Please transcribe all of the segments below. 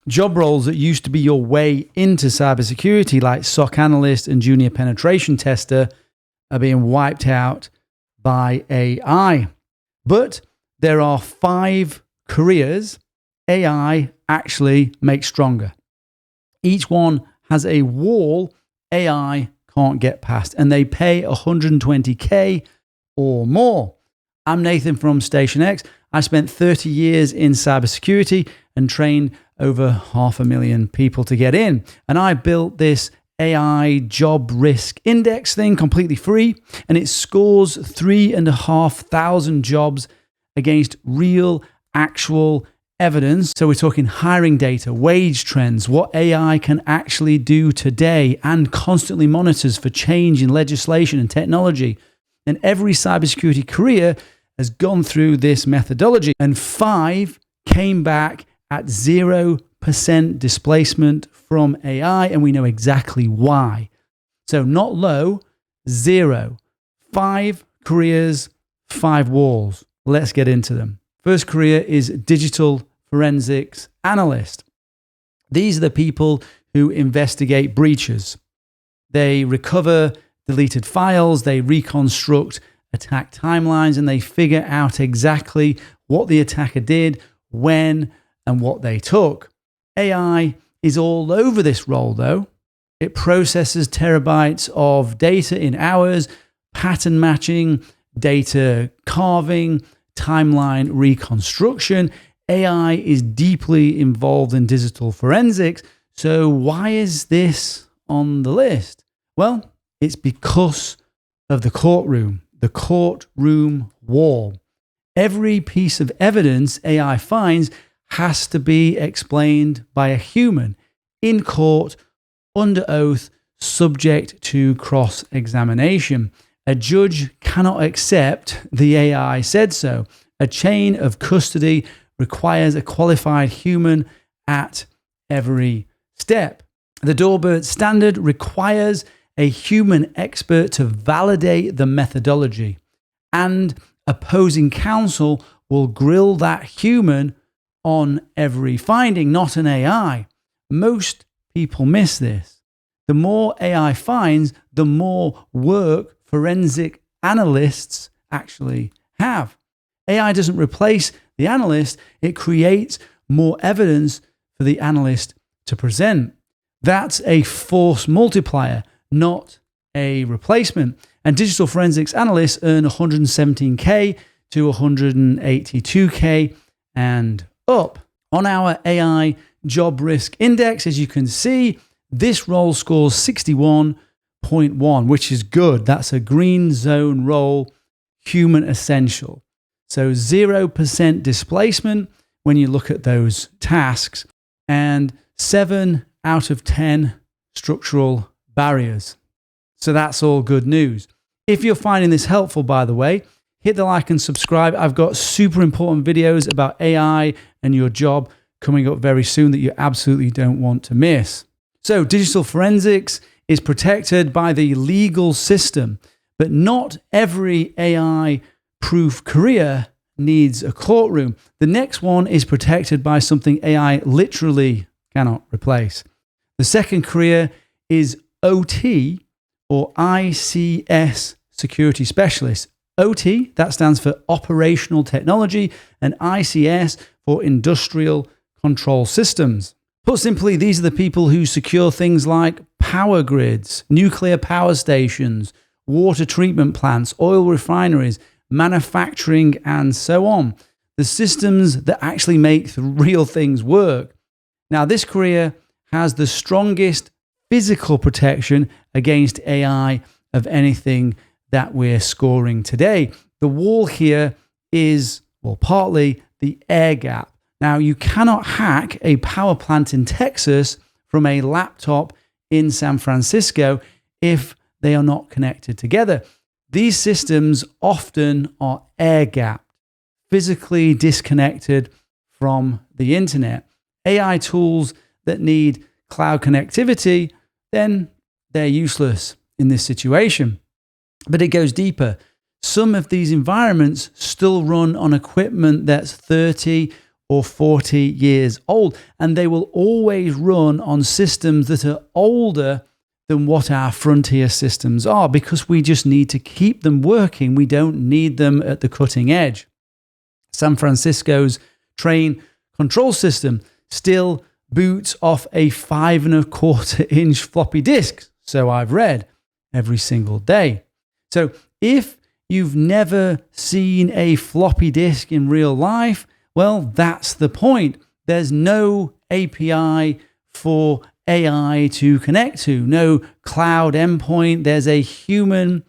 Job roles that used to be your way into cybersecurity, like SOC analyst and junior penetration tester, are being wiped out by AI. But there are 5 careers AI actually makes stronger. Each one has a wall AI can't get past, and they pay $120K or more. I'm Nathan from StationX. I spent 30 years in cybersecurity and trained over 500,000 people to get in. And I built this AI job risk index thing completely free, and it scores 3,500 jobs against real, actual evidence. So we're talking hiring data, wage trends, what AI can actually do today, and constantly monitors for change in legislation and technology. And every cybersecurity career has gone through this methodology, and 5 came back at 0% displacement from AI, and we know exactly why. So not low, 0. 5 careers, 5 walls. Let's get into them. First career is digital forensics analyst. These are the people who investigate breaches. They recover deleted files, they reconstruct attack timelines, and they figure out exactly what the attacker did, when, and what they took. AI is all over this role though. It processes terabytes of data in hours, pattern matching, data carving, timeline reconstruction. AI is deeply involved in digital forensics. So why is this on the list? Well, it's because of the courtroom wall. Every piece of evidence AI finds has to be explained by a human in court, under oath, subject to cross-examination. A judge cannot accept the AI said so. A chain of custody requires a qualified human at every step. The Doorbird standard requires a human expert to validate the methodology, and opposing counsel will grill that human on every finding, not an AI. Most people miss this. The more AI finds, the more work forensic analysts actually have. AI doesn't replace the analyst, it creates more evidence for the analyst to present. That's a force multiplier, not a replacement. And digital forensics analysts earn $117K to $182K and up. On our AI job risk index, as you can see, this role scores 61.1, which is good. That's a green zone role, human essential. So 0% displacement when you look at those tasks, and 7 out of 10 structural barriers. So that's all good news. If you're finding this helpful, by the way, hit the like and subscribe. I've got super important videos about AI and your job coming up very soon that you absolutely don't want to miss. So digital forensics is protected by the legal system, but not every AI-proof career needs a courtroom. The next one is protected by something AI literally cannot replace. The second career is OT, or ICS security specialist. OT, that stands for operational technology, and ICS for industrial control systems. Put simply, these are the people who secure things like power grids, nuclear power stations, water treatment plants, oil refineries, manufacturing, and so on. The systems that actually make the real things work. Now, this career has the strongest physical protection against AI of anything that we're scoring today. The wall here is, well, partly the air gap. Now, you cannot hack a power plant in Texas from a laptop in San Francisco if they are not connected together. These systems often are air-gapped, physically disconnected from the internet. AI tools that need cloud connectivity, then they're useless in this situation. But it goes deeper. Some of these environments still run on equipment that's 30 or 40 years old. And they will always run on systems that are older than what our frontier systems are, because we just need to keep them working. We don't need them at the cutting edge. San Francisco's train control system still boots off a 5.25-inch floppy disk, so I've read, every single day. So if you've never seen a floppy disk in real life, well, that's the point. There's no API for AI to connect to, no cloud endpoint. There's a human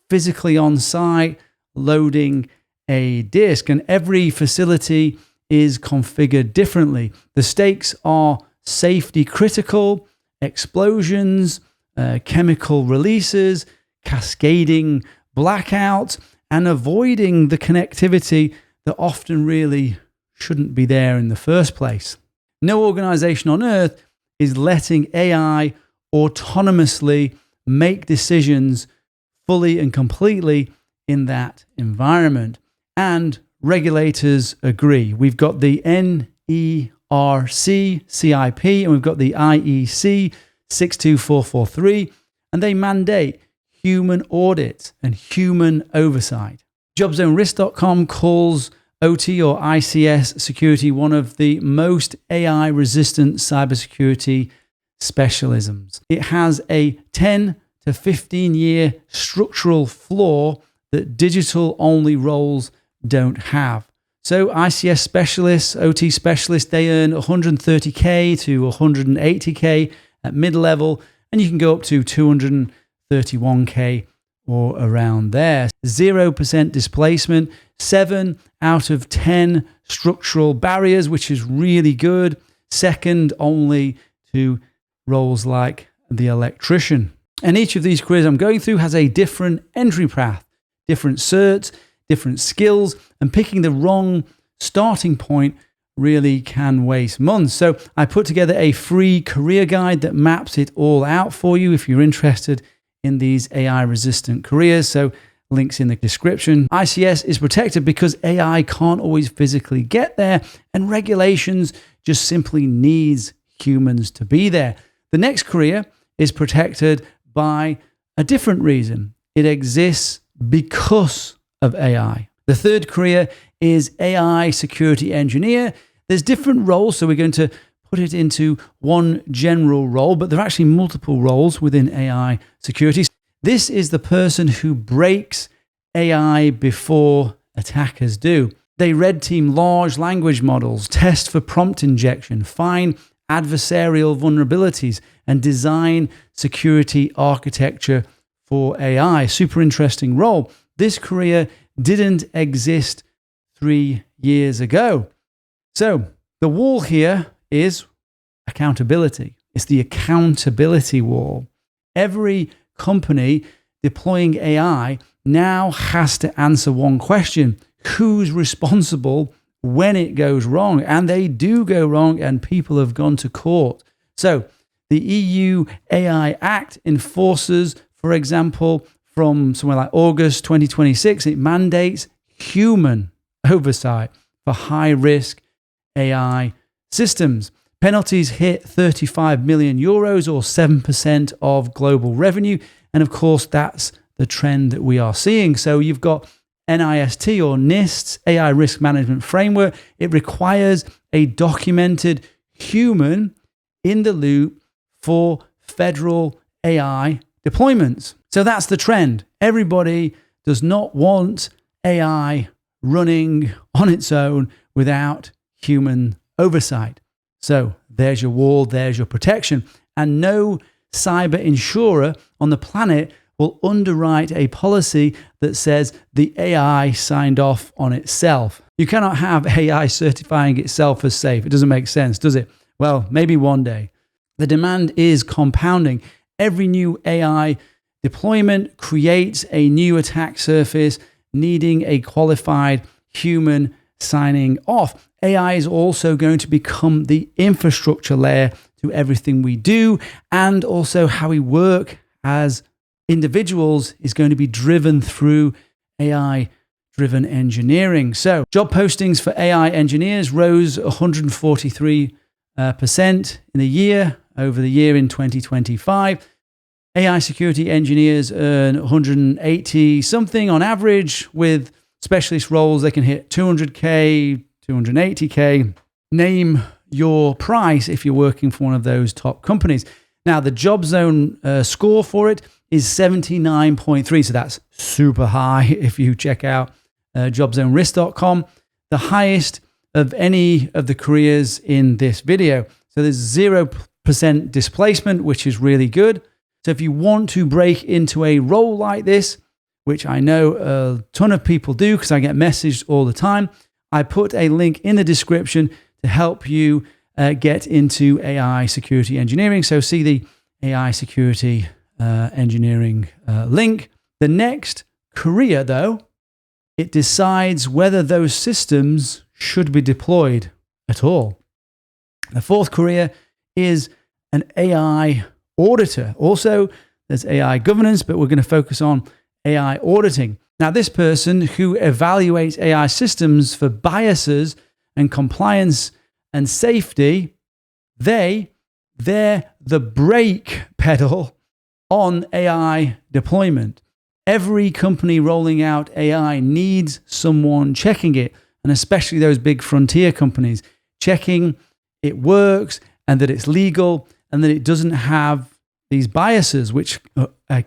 physically on site loading a disk, and every facility is configured differently. The stakes are safety critical, explosions, chemical releases, cascading blackouts, and avoiding the connectivity that often really shouldn't be there in the first place. No organization on earth is letting AI autonomously make decisions fully and completely in that environment. And regulators agree. We've got the NERC CIP and we've got the IEC 62443, and they mandate human audits and human oversight. JobZoneRisk.com calls OT or ICS security one of the most AI-resistant cybersecurity specialisms. It has a 10 to 15-year structural flaw that digital-only roles don't have. So ICS specialists, OT specialists, they earn 130K to 180K at mid-level, and you can go up to 231K or around there. 0% displacement, 7 out of 10 structural barriers, which is really good. Second only to roles like the electrician. And each of these careers I'm going through has a different entry path, different certs, different skills, and picking the wrong starting point really can waste months. So I put together a free career guide that maps it all out for you if you're interested in these AI-resistant careers. So links in the description. ICS is protected because AI can't always physically get there, and regulations just simply needs humans to be there. The next career is protected by a different reason. It exists because of AI. The third career is AI security engineer. There's different roles, so we're going to put it into one general role, but there are actually multiple roles within AI security. This is the person who breaks AI before attackers do. They red team large language models, test for prompt injection, find adversarial vulnerabilities, and design security architecture for AI. Super interesting role. This career didn't exist 3 years ago. So the wall here is accountability. It's the accountability wall. Every company deploying AI now has to answer one question: who's responsible when it goes wrong? And they do go wrong, and people have gone to court. So the EU AI Act enforces, for example, from somewhere like August 2026, it mandates human oversight for high-risk AI systems. Penalties hit 35 million euros or 7% of global revenue. And of course, that's the trend that we are seeing. So you've got NIST or NIST, AI Risk Management Framework. It requires a documented human in the loop for federal AI deployments. So that's the trend. Everybody does not want AI running on its own without human oversight. So there's your wall, there's your protection. And no cyber insurer on the planet will underwrite a policy that says the AI signed off on itself. You cannot have AI certifying itself as safe. It doesn't make sense, does it? Well, maybe one day. The demand is compounding. Every new AI deployment creates a new attack surface needing a qualified human signing off. AI is also going to become the infrastructure layer to everything we do, and also how we work as individuals is going to be driven through AI AI-driven engineering. So job postings for AI engineers rose 143% in a year over the year in 2025. AI security engineers earn 180 something on average. With specialist roles, they can hit 200K, 280K. Name your price if you're working for one of those top companies. Now, the JobZone score for it is 79.3, so that's super high if you check out JobZoneRisk.com, the highest of any of the careers in this video. So there's 0% displacement, which is really good. So if you want to break into a role like this, which I know a ton of people do because I get messaged all the time, I put a link in the description to help you get into AI security engineering. So see the AI security engineering link. The next career, though, it decides whether those systems should be deployed at all. The fourth career is an AI auditor. Also, there's AI governance, but we're going to focus on AI auditing. Now, this person who evaluates AI systems for biases and compliance and safety, they're the brake pedal on AI deployment. Every company rolling out AI needs someone checking it, and especially those big frontier companies, checking it works and that it's legal and that it doesn't have these biases, which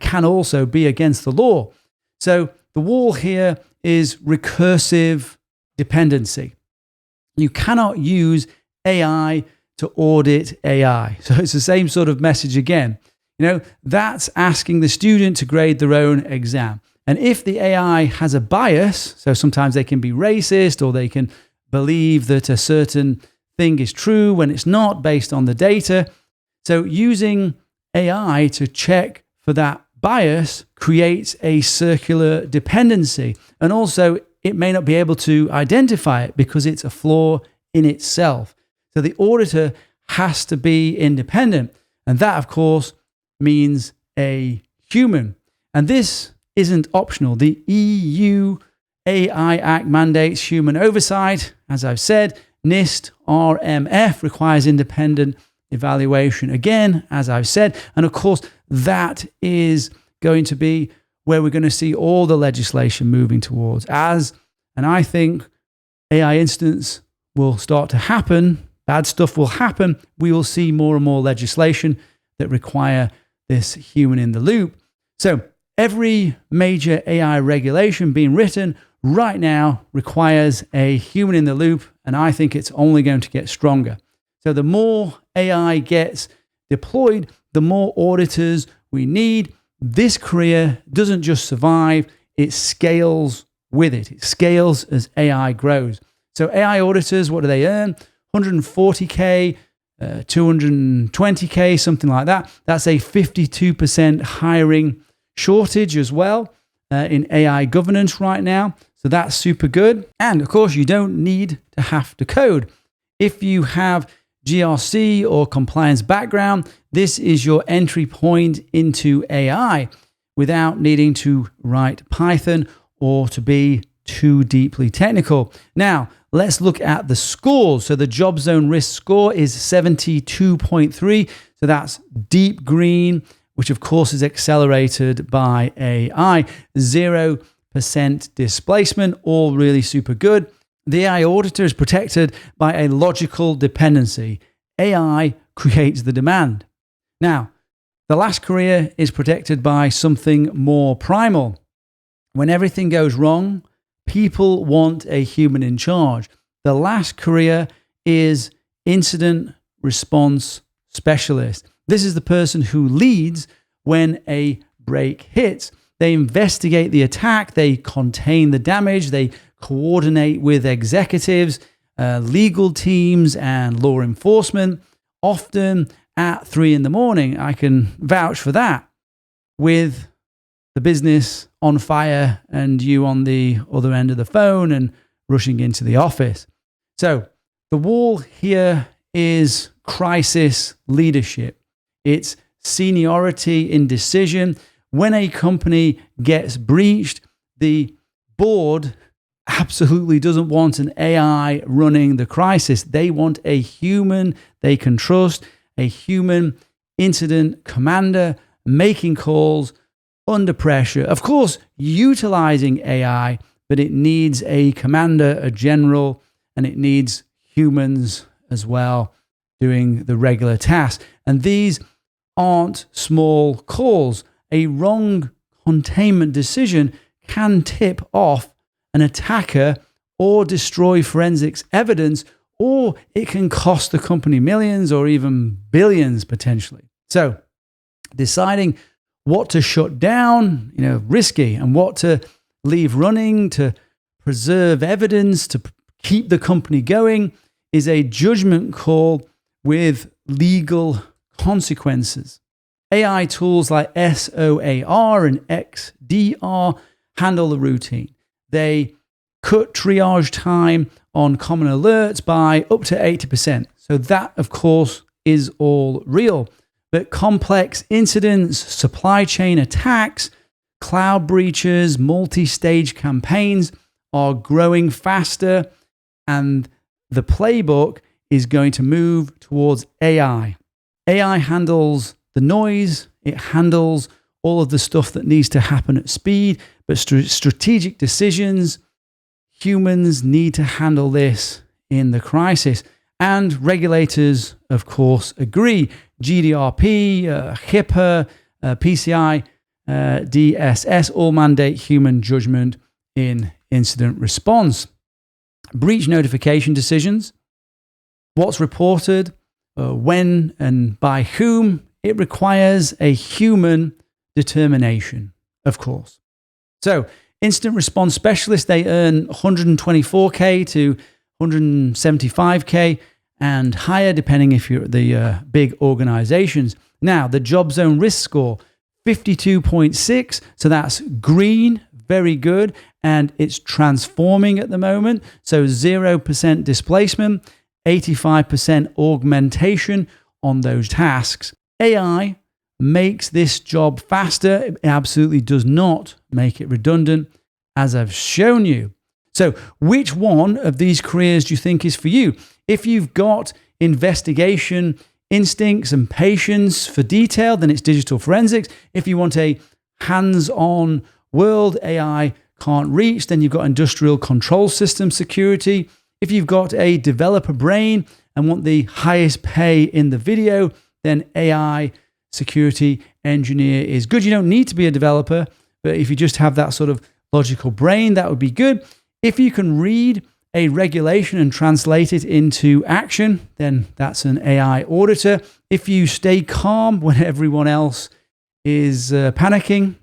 can also be against the law. So the wall here is recursive dependency. You cannot use AI to audit AI. So it's the same sort of message again. That's asking the student to grade their own exam. And if the AI has a bias, so sometimes they can be racist or they can believe that a certain thing is true when it's not based on the data. So using AI to check for that bias creates a circular dependency. And also, it may not be able to identify it because it's a flaw in itself. So the auditor has to be independent. And that, of course, means a human. And this isn't optional. The EU AI Act mandates human oversight. As I've said, NIST RMF requires independent evaluation again, as I've said. And of course, that is going to be where we're going to see all the legislation moving towards. And I think AI incidents will start to happen, bad stuff will happen, we will see more and more legislation that require this human in the loop. So every major AI regulation being written right now requires a human in the loop, and I think it's only going to get stronger. So the more AI gets deployed, the more auditors we need. This career doesn't just survive, it scales with it. It scales as AI grows. So AI auditors, what do they earn? 140K, 220K, something like that. That's a 52% hiring shortage as well in AI governance right now. So that's super good. And of course, you don't need to have to code. If you have GRC or compliance background, this is your entry point into AI without needing to write Python or to be too deeply technical. Now, let's look at the scores. So the JobZoneRisk score is 72.3. So that's deep green, which of course is accelerated by AI. 0% displacement, all really super good. The AI auditor is protected by a logical dependency. AI creates the demand. Now, the last career is protected by something more primal. When everything goes wrong, people want a human in charge. The last career is incident response specialist. This is the person who leads when a break hits. They investigate the attack, they contain the damage, they coordinate with executives, legal teams, and law enforcement, often at 3 a.m. I can vouch for that, with the business on fire and you on the other end of the phone and rushing into the office. So the wall here is crisis leadership. It's seniority in decision. When a company gets breached, the board absolutely doesn't want an AI running the crisis. They want a human they can trust, a human incident commander making calls under pressure. Of course, utilizing AI, but it needs a commander, a general, and it needs humans as well doing the regular tasks. And these aren't small calls. A wrong containment decision can tip off an attacker or destroy forensics evidence, or it can cost the company millions or even billions potentially. So deciding what to shut down, risky, and what to leave running to preserve evidence, to keep the company going, is a judgment call with legal consequences. AI tools like SOAR and XDR handle the routine. They cut triage time on common alerts by up to 80%. So that, of course, is all real. But complex incidents, supply chain attacks, cloud breaches, multi-stage campaigns are growing faster, and the playbook is going to move towards AI. AI handles the noise, it handles all of the stuff that needs to happen at speed, but strategic decisions, humans need to handle this in the crisis. And regulators, of course, agree. GDPR, HIPAA, PCI, DSS all mandate human judgment in incident response. Breach notification decisions, what's reported, when and by whom, it requires a human determination, of course. So, incident response specialists, they earn $124K to $175K and higher, depending if you're at the big organizations. Now, the JobZoneRisk score, 52.6. So that's green, very good. And it's transforming at the moment. So 0% displacement, 85% augmentation on those tasks. AI makes this job faster. It absolutely does not make it redundant, as I've shown you. So which one of these careers do you think is for you? If you've got investigation instincts and patience for detail, then it's digital forensics. If you want a hands-on world AI can't reach, then you've got industrial control system security. If you've got a developer brain and want the highest pay in the video, then AI security engineer is good. You don't need to be a developer, but if you just have that sort of logical brain, that would be good. If you can read a regulation and translate it into action, then that's an AI auditor. If you stay calm when everyone else is panicking,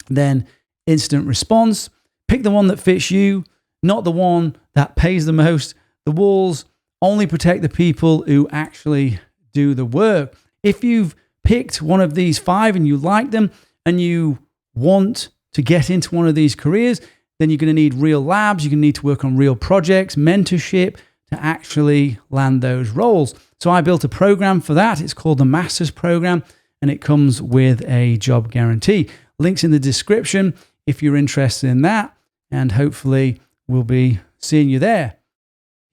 then incident response. Pick the one that fits you, not the one that pays the most. The walls only protect the people who actually do the work. If you've picked one of these 5 and you like them and you want to get into one of these careers, then you're going to need real labs. You're going to need to work on real projects, mentorship to actually land those roles. So I built a program for that. It's called the Masters Program, and it comes with a job guarantee. Links in the description if you're interested in that, and hopefully we'll be seeing you there.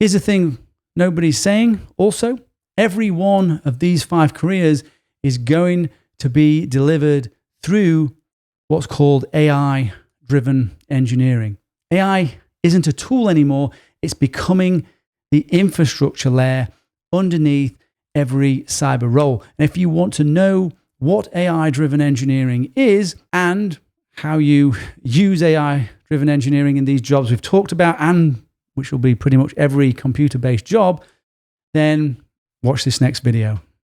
Here's the thing nobody's saying also. Every one of these 5 careers is going to be delivered through what's called AI-driven engineering. AI isn't a tool anymore. It's becoming the infrastructure layer underneath every cyber role. And if you want to know what AI-driven engineering is and how you use AI-driven engineering in these jobs we've talked about, and which will be pretty much every computer-based job, then watch this next video.